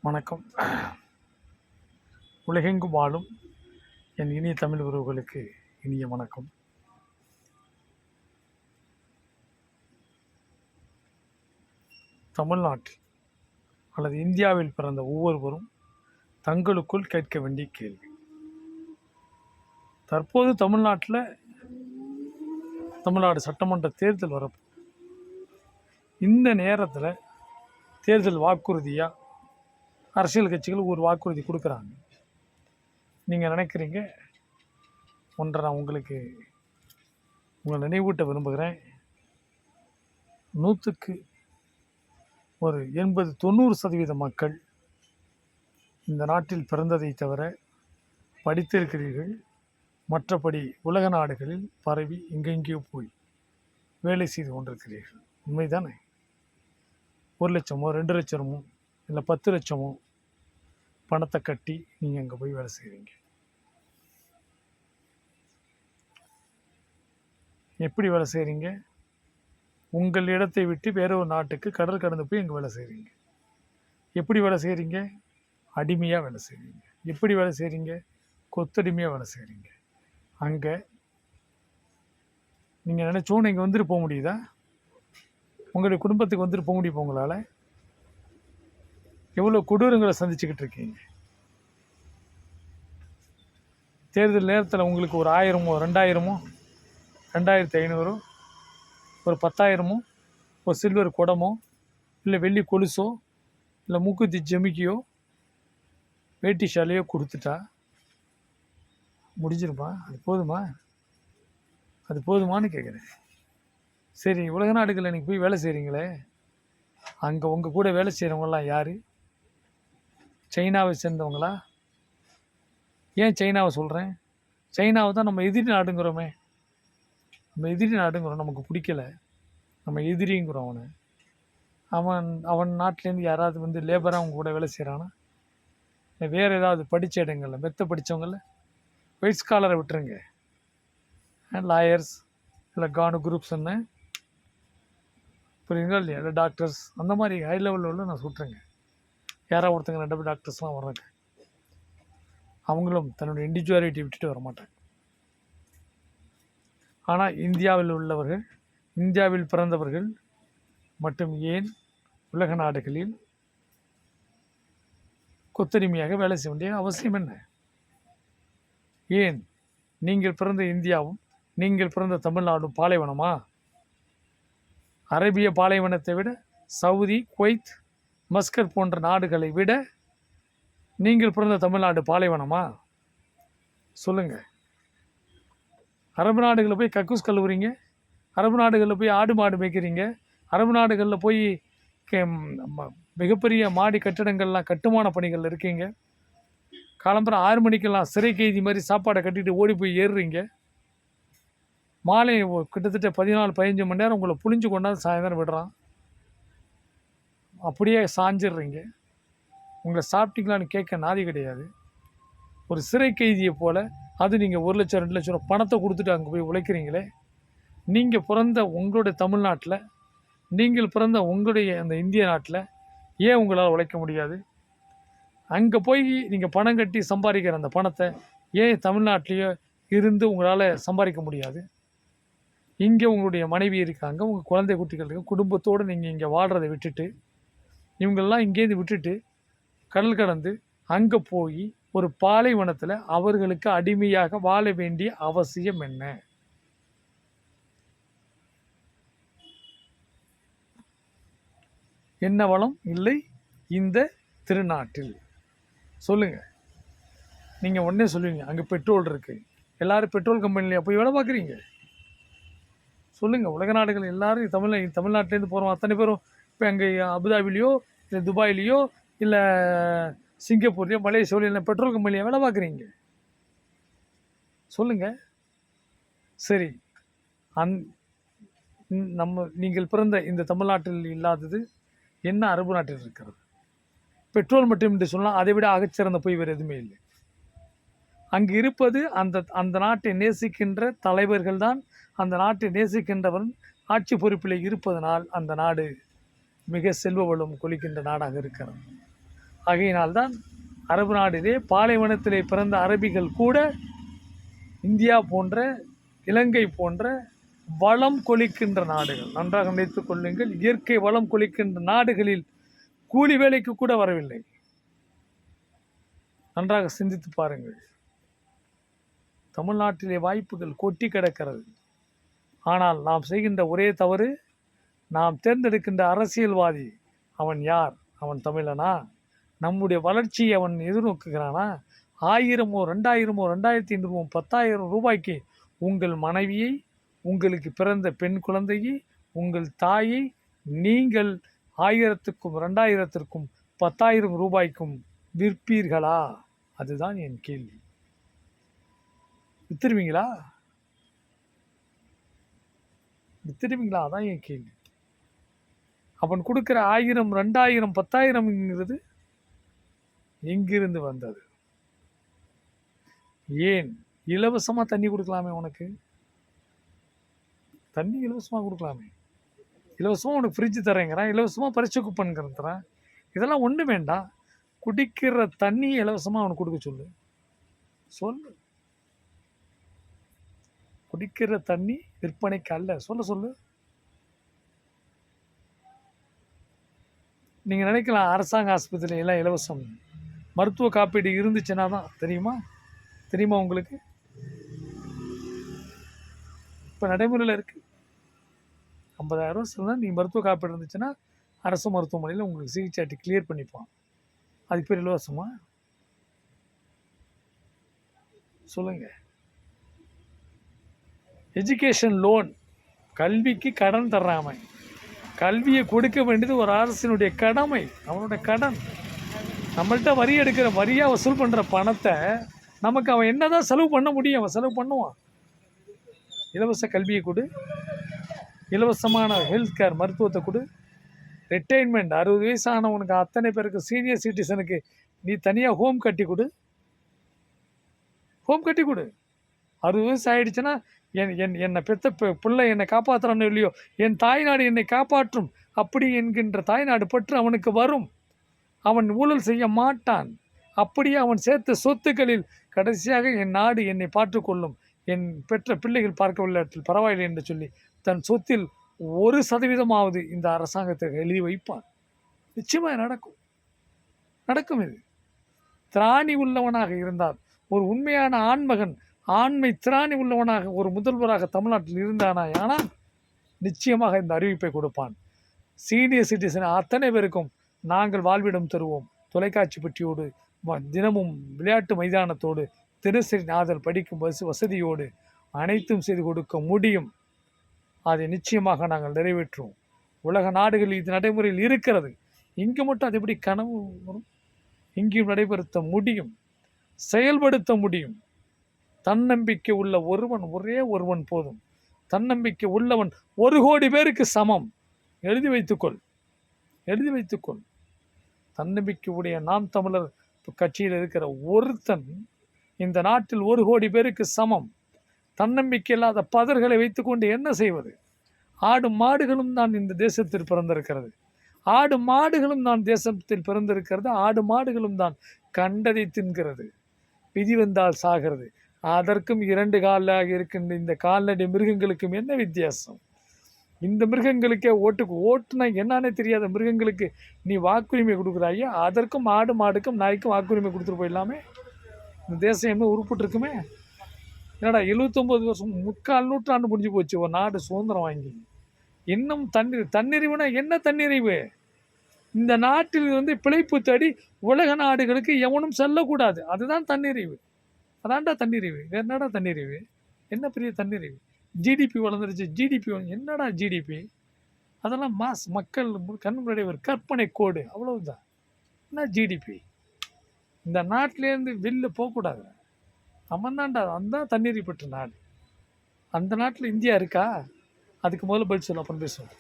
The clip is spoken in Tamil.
வணக்கம். உலகெங்கும் வாழும் என் இனிய தமிழ் உறவுகளுக்கு இனிய வணக்கம். தமிழ்நாட்டில் அல்லது இந்தியாவில் பிறந்த ஒவ்வொருவரும் தங்களுக்குள் கேட்க வேண்டிய கேள்வி. தற்போது தமிழ்நாடு சட்டமன்ற தேர்தல் வரப்போ இந்த நேரத்தில் தேர்தல் வாக்குறுதியாக அரசியல் கட்சிகள் ஒரு வாக்குறுதி கொடுக்குறாங்க. நீங்கள் நினைக்கிறீங்க ஒன்றை நான் உங்களை நினைவூட்ட விரும்புகிறேன். 100க்கு ஒரு 80-90% மக்கள் இந்த நாட்டில் பிறந்ததை தவிர படித்திருக்கிறீர்கள். மற்றபடி உலக நாடுகளில் பரவி எங்கெங்கேயோ போய் வேலை செய்து கொண்டிருக்கிறீர்கள். உண்மைதானே? 1 லட்சமோ 2 லட்சமோ இல்லை 10 லட்சமோ பணத்தை கட்டி நீங்கள் அங்கே போய் வேலை செய்கிறீங்க. எப்படி வேலை செய்கிறீங்க? உங்கள் இடத்தை விட்டு வேற ஒரு நாட்டுக்கு கடல் கடந்து போய் அங்கே வேலை செய்கிறீங்க. எப்படி வேலை செய்கிறீங்க? அடிமையாக வேலை செய்கிறீங்க. எப்படி வேலை செய்கிறீங்க? கொத்தடிமையாக வேலை செய்கிறீங்க. அங்கே நீங்கள் நினச்சோன்னு இங்கே வந்துட்டு போக முடியுதா? உங்களுடைய குடும்பத்துக்கு வந்துட்டு போக முடியும்? உங்களால் எவ்வளோ கொடூரங்களை சந்திச்சுக்கிட்டு இருக்கீங்க. தேர்தல் நேரத்தில் உங்களுக்கு ஒரு 1000மோ 2000மோ 2500 ஒரு 10,000மோ ஒரு சில்வர் குடமோ இல்லை வெள்ளி கொலுசோ இல்லை மூக்குத்தி ஜமிக்கியோ வேட்டி ஷாலையோ கொடுத்துட்டா முடிஞ்சிருமா? அது போதுமான்னு கேட்குறேன். சரி, உலக நாடுகளில் நீங்கள் போய் வேலை செய்கிறீங்களே, அங்கே உங்கள் கூட வேலை செய்கிறவங்களாம் யார்? சைனாவை சேர்ந்தவங்களா? ஏன் சைனாவை சொல்கிறேன்? சைனாவை தான் நம்ம எதிரி நாடுங்கிறோமே. நமக்கு பிடிக்கலை, நம்ம எதிரிங்கிறோம். அவன் நாட்டிலேருந்து யாராவது வந்து லேபராக அவங்க கூட வேலை செய்கிறானா? இல்லை வேறு ஏதாவது படித்த இடங்களில் மெத்த படித்தவங்கள ஒயிட் ஸ்காலரை விட்டுருங்க, லாயர்ஸ் இல்லை குரூப்ஸ்ன்னு புரியுங்களா இல்லையா? இல்லை டாக்டர்ஸ், அந்த மாதிரி ஹை லெவலில் உள்ள நான் சொல்கிறேங்க. யாராவது ஒருத்தங்க 2 டாக்டர்ஸ்லாம் வர்றாங்க, அவங்களும் தன்னுடைய இண்டிவிஜுவாலிட்டி விட்டுட்டு வர மாட்டாங்க. ஆனால் இந்தியாவில் பிறந்தவர்கள் மட்டும் ஏன் உலக நாடுகளில் கொத்தடிமையாக வேலை செய்ய வேண்டிய அவசியம் என்ன? ஏன் நீங்கள் பிறந்த இந்தியாவும் நீங்கள் பிறந்த தமிழ்நாடும் பாலைவனமா? அரேபிய பாலைவனத்தை விட சவுதி, குவைத், மஸ்கட் போன்ற நாடுகளை விட நீங்கள் பிறந்த தமிழ்நாடு பாலைவனமா? சொல்லுங்கள். அரபு நாடுகளில் போய் கக்கூஸ் கழுவுறீங்க, அரபு நாடுகளில் போய் ஆடு மாடு மேய்க்கிறீங்க, அரபு நாடுகளில் போய் மிகப்பெரிய மாடி கட்டிடங்கள்லாம் கட்டுமான பணிகள் இருக்கீங்க. காலம்பரம் 6 மணிக்கெல்லாம் சிறை கைதி மாதிரி சாப்பாடை கட்டிட்டு ஓடி போய் ஏறுறீங்க. மாலை கிட்டத்தட்ட 14-15 மணி நேரம் உங்களை புளிஞ்சு கொண்டாந்து சாயந்தரம் விடுறான். அப்படியே சாஞ்சிடுறீங்க. உங்களை சாப்பிட்டீங்களான்னு கேட்க நாதி கிடையாது. ஒரு சிறை கைதியை போல் அது நீங்கள் 1 லட்சம் 2 லட்சம் பணத்தை கொடுத்துட்டு அங்கே போய் உழைக்கிறீங்களே. நீங்கள் பிறந்த உங்களுடைய தமிழ்நாட்டில், நீங்கள் பிறந்த உங்களுடைய அந்த இந்திய நாட்டில் ஏன் உங்களால் உழைக்க முடியாது? அங்கே போய் நீங்கள் பணம் கட்டி சம்பாதிக்கிற அந்த பணத்தை ஏன் தமிழ்நாட்டிலேயோ இருந்து உங்களால் சம்பாதிக்க முடியாது? இங்கே உங்களுடைய மனைவி இருக்காங்க, உங்கள் குழந்தை குட்டிகள் இருக்காங்க, குடும்பத்தோடு நீங்கள் இங்கே வாழ்கிறத விட்டுட்டு, இவங்களெல்லாம் இங்கேருந்து விட்டுட்டு கடல் கடந்து அங்கே போய் ஒரு பாலைவனத்தில் அவர்களுக்கு அடிமையாக வாழ வேண்டிய அவசியம் என்ன? என்ன வளம் இல்லை இந்த திருநாட்டில்? சொல்லுங்கள். நீங்கள் உடனே சொல்லுவீங்க அங்கே பெட்ரோல் இருக்குது. எல்லோரும் பெட்ரோல் கம்பெனிலையா போய் வேலை பார்க்குறீங்க? சொல்லுங்கள். உலக நாடுகள் எல்லோரும் தமிழ்நாட்டிலேருந்து போகிறோம் அத்தனை பேரும் இப்போ அங்கே அபுதாபிலேயோ இல்லை துபாயிலேயோ இல்லை சிங்கப்பூர்லேயோ மலேசியாவிலையோ இல்லை பெட்ரோல் கம்பெனிலையோ வேலை பார்க்குறீங்க? சொல்லுங்கள். சரி, நீங்கள் பிறந்த இந்த தமிழ்நாட்டில் இல்லாதது என்ன அரபு நாட்டில் இருக்கிறது? பெட்ரோல் மட்டும் என்று சொன்னால் அதை விட அகச்சிறந்த போய் வேறு எதுவுமே இல்லை. அங்கு இருப்பது அந்த நாட்டை நேசிக்கின்ற தலைவர்கள் தான். அந்த நாட்டை நேசிக்கின்றவன் ஆட்சி பொறுப்பில் இருப்பதனால் அந்த நாடு மிக செல்வ வளம் கொளிக்கின்ற நாடாக இருக்கிறது. ஆகையினால்தான் அரபு நாடிலே பாலைவனத்திலே பிறந்த அரபிகள் கூட இந்தியா போன்ற இலங்கை போன்ற வளம் கொளிக்கின்ற நாடுகள், நன்றாக நினைத்துக் கொள்ளுங்கள், இயற்கை வளம் கொளிக்கின்ற நாடுகளில் கூலி வேலைக்கு கூட வரவில்லை. நன்றாக சிந்தித்து பாருங்கள். தமிழ்நாட்டிலே வாய்ப்புகள் கொட்டி கிடக்கிறது. ஆனால் நாம் செய்கின்ற ஒரே தவறு, நாம் தேர்ந்தெடுக்கின்ற அரசியல்வாதி அவன் யார்? அவன் தமிழனா? நம்முடைய வளர்ச்சியை அவன் எதிர்நோக்குகிறானா? 1000 2000 2500 10,000 ரூபாய்க்கு உங்கள் மனைவியை, உங்களுக்கு பிறந்த பெண் குழந்தையை, உங்கள் தாயை நீங்கள் 1000க்கும் 2000க்கும் 10,000 ரூபாய்க்கும் விற்பீர்களா? அதுதான் என் கேள்வி. வித்துருவீங்களா? வித்துடுவீங்களா? அதான் என் கேள்வி. அவன் கொடுக்குற 1000 2000 10,000ங்கிறது எங்கிருந்து வந்தது? ஏன் இலவசமாக தண்ணி கொடுக்கலாமே? உனக்கு தண்ணி இலவசமாக கொடுக்கலாமே. இலவசமாக உனக்கு ஃப்ரிட்ஜ் தரேங்கிறான், இலவசமாக பரிசு குப்பன் தரேன். இதெல்லாம் ஒன்று வேண்டாம். குடிக்கிற தண்ணியை இலவசமாக அவனுக்கு கொடுக்க சொல்லு. குடிக்கிற தண்ணி விற்பனைக்கு அல்ல, சொல்லு. நீங்கள் நினைக்கலாம் அரசாங்க ஆஸ்பத்திரி எல்லாம் இலவசம். மருத்துவ காப்பீடு இருந்துச்சுன்னா தான் தெரியுமா உங்களுக்கு? இப்போ நடைமுறையில் இருக்குது. 50,000 ரூபா சொன்னால் நீ மருத்துவ காப்பீடு இருந்துச்சுன்னா அரசு மருத்துவமனையில் உங்களுக்கு சிகிச்சை கிளியர் பண்ணிப்பான். அதுக்கு பேர் இலவசமா? சொல்லுங்க. எஜுகேஷன் லோன், கல்விக்கு கடன் தர்றாம, கல்வியை கொடுக்க வேண்டியது ஒரு அரசினுடைய கடமை, அவனுடைய கடன். நம்மள்கிட்ட வரி எடுக்கிற, வரியாக வசூல் பண்ணுற பணத்தை நமக்கு அவன் என்னதான் செலவு பண்ண முடியும்? அவன் செலவு பண்ணுவான். இலவச கல்வியை கொடு, இலவசமான ஹெல்த் கேர் மருத்துவத்தை கொடு, ரிட்டைர்மெண்ட் 60 வயசானவனுக்கு அத்தனை பேருக்கு, சீனியர் சிட்டிசனுக்கு நீ தனியாக ஹோம் கட்டி கொடு. 60 வயசு ஆகிடுச்சுன்னா என்னை பெற்ற பிள்ளை என்னை காப்பாற்றுறான்னு இல்லையோ, என் தாய்நாடு என்னை காப்பாற்றும் அப்படி என்கின்ற தாய்நாடு பற்று அவனுக்கு வரும். அவன் ஊழல் செய்ய மாட்டான். அப்படியே அவன் சேர்த்த சொத்துக்களில் கடைசியாக என் நாடு என்னை பார்த்துக்கொள்ளும், என் பெற்ற பிள்ளைகள் பார்க்கவில்லை பரவாயில்லை என்று சொல்லி தன் சொத்தில் 1% இந்த அரசாங்கத்திற்கு எழுதி வைப்பான். நிச்சயமாக நடக்கும். இது திராணி உள்ளவனாக இருந்தால், ஒரு உண்மையான ஆண்மகன், ஆண்மை திராணி உள்ளவனாக ஒரு முதல்வராக தமிழ்நாட்டில் இருந்தானா, ஆனால் நிச்சயமாக இந்த அறிவிப்பை கொடுப்பான். சீனியர் சிட்டிசன் அத்தனை பேருக்கும் நாங்கள் வாழ்விடம் தருவோம், தொலைக்காட்சி பெட்டியோடு, தினமும் விளையாட்டு மைதானத்தோடு, தினசரி நாதல் படிக்கும் வசதியோடு அனைத்தும் செய்து கொடுக்க முடியும். அதை நிச்சயமாக நாங்கள் நிறைவேற்றுவோம். உலக நாடுகளில் இது நடைமுறையில் இருக்கிறது. இங்கு மட்டும் அது எப்படி கனவு வரும்? இங்கேயும் நடைபெறுத்த முடியும், செயல்படுத்த முடியும். தன்னம்பிக்கை உள்ள ஒரே ஒருவன் போதும். தன்னம்பிக்கை உள்ளவன் 1 கோடி பேருக்கு சமம். எழுதி வைத்துக்கொள். தன்னம்பிக்கை உடைய நாம் தமிழர் கட்சியில் இருக்கிற ஒருத்தன் இந்த நாட்டில் 1 கோடி பேருக்கு சமம். தன்னம்பிக்கை இல்லாத பதர்களை வைத்துக்கொண்டு என்ன செய்வது? ஆடு மாடுகளும் தான் இந்த தேசத்தில் பிறந்திருக்கிறது. ஆடு மாடுகளும் தான் கண்டதை தின்கிறது. விதி வந்தால் சாகிறது. அதற்கும் 2 காலாக இருக்கின்ற இந்த கால்நடை மிருகங்களுக்கும் என்ன வித்தியாசம்? இந்த மிருகங்களுக்கே ஓட்டுனா என்னன்னே தெரியாத மிருகங்களுக்கு நீ வாக்குரிமை கொடுக்குறாயே, அதற்கும் ஆடு மாடுக்கும் நாய்க்கும் வாக்குரிமை கொடுத்துட்டு போயிடலாமே. இந்த தேசம் என்ன உருப்பிட்டு இருக்குமே? என்னடா 79 வருஷம், 3/4 நூற்றாண்டு முடிஞ்சு போச்சு ஒரு நாடு சுதந்திரம் வாங்கி. இன்னும் தன்னிறைவுனா என்ன தன்னிறைவு? இந்த நாட்டில் பிழைப்பு தேடி உலக நாடுகளுக்கு எவனும் செல்லக்கூடாது. அதுதான் தன்னிறைவு. அதான்டா தன்னிறைவு. வேறு என்னடா தன்னிறைவு? என்ன பெரிய தன்னிறைவு? ஜிடிபி வளர்ந்துருச்சு. என்னடா ஜிடிபி? அதெல்லாம் மக்கள் கண்முறைய ஒரு கற்பனை கோடு, அவ்வளவுதான். என்ன ஜிடிபி? இந்த நாட்டிலேருந்து வெளில போகக்கூடாது. அந்த தண்ணீர் பெற்ற நாடு. அந்த நாட்டில் இந்தியா இருக்கா? அதுக்கு முதல்ல பதில் சொல்ல, அப்புறம் பேசுவோம்.